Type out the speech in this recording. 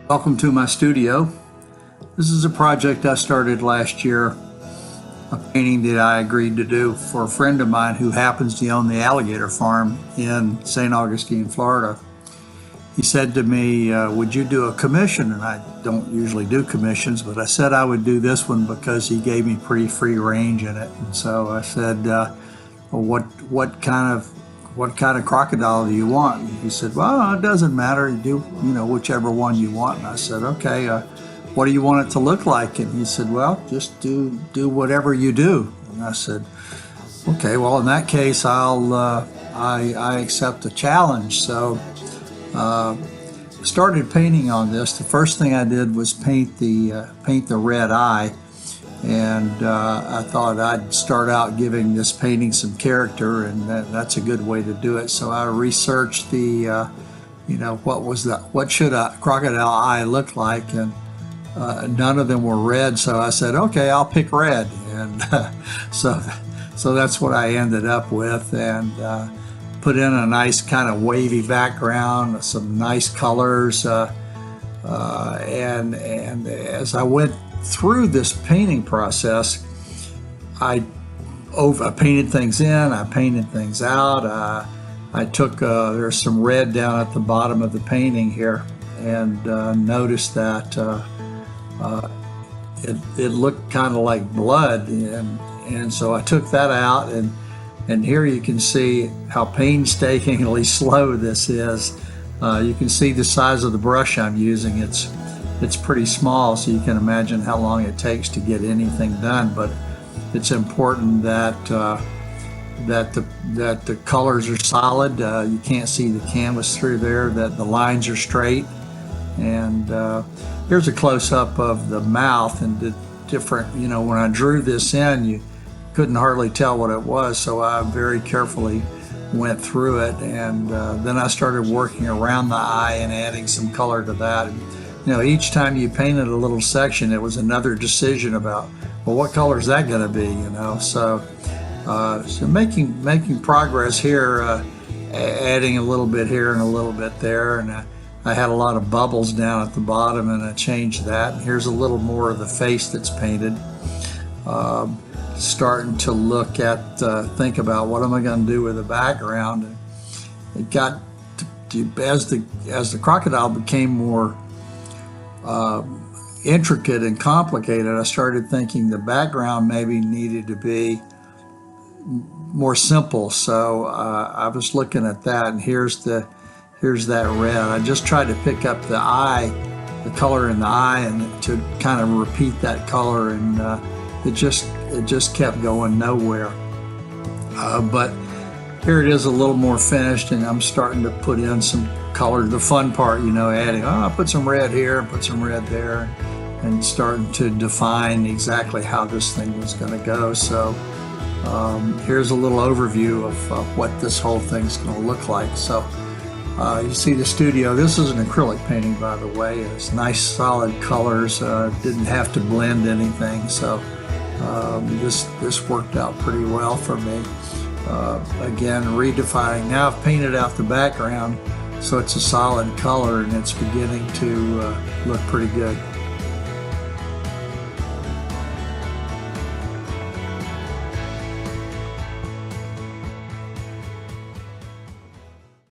Welcome to my studio. This is a project I started last year, a painting that I agreed to do for a friend of mine who happens to own the alligator farm in St. Augustine, Florida. He said to me, would you do a commission? And I don't usually do commissions, but I said I would do this one because he gave me pretty free range in it. And so I said, well, what kind of crocodile do you want? And he said, well, it doesn't matter. You do, whichever one you want. And I said, okay, what do you want it to look like? And he said, well, just do whatever you do. And I said, okay, well, in that case, I accept the challenge. So started painting on this. The first thing I did was paint the red eye. And I thought I'd start out giving this painting some character, and that's a good way to do it. So I researched what should a crocodile eye look like, and none of them were red. So I said, okay, I'll pick red, and so that's what I ended up with, and put in a nice kind of wavy background, some nice colors, and as I went through this painting process, I painted things in, I painted things out. I took, there's some red down at the bottom of the painting here, and noticed that it looked kind of like blood, and so I took that out, and here you can see how painstakingly slow this is. You can see the size of the brush I'm using. It's pretty small, so you can imagine how long it takes to get anything done. But it's important that the colors are solid. You can't see the canvas through there. That the lines are straight. And here's a close-up of the mouth and the different. When I drew this in, you couldn't hardly tell what it was. So I very carefully went through it, and then I started working around the eye and adding some color to that. Each time you painted a little section, it was another decision about, well, what color is that going to be? So making progress here, adding a little bit here and a little bit there, and I had a lot of bubbles down at the bottom, and I changed that. And here's a little more of the face that's painted. Starting to look at, think about what am I going to do with the background. And it got to as the crocodile became more intricate and complicated, I started thinking the background maybe needed to be more simple. So I was looking at that, and here's that red. I just tried to pick up the eye, the color in the eye, and to kind of repeat that color, and it just kept going nowhere. But here it is a little more finished, and I'm starting to put in some color. The fun part, adding, I'll put some red here, put some red there, and starting to define exactly how this thing was going to go. So here's a little overview of what this whole thing's going to look like. So you see the studio. This is an acrylic painting, by the way. It's nice solid colors. Didn't have to blend anything. So this worked out pretty well for me. Again, redefining. Now I've painted out the background, so it's a solid color, and it's beginning to look pretty good.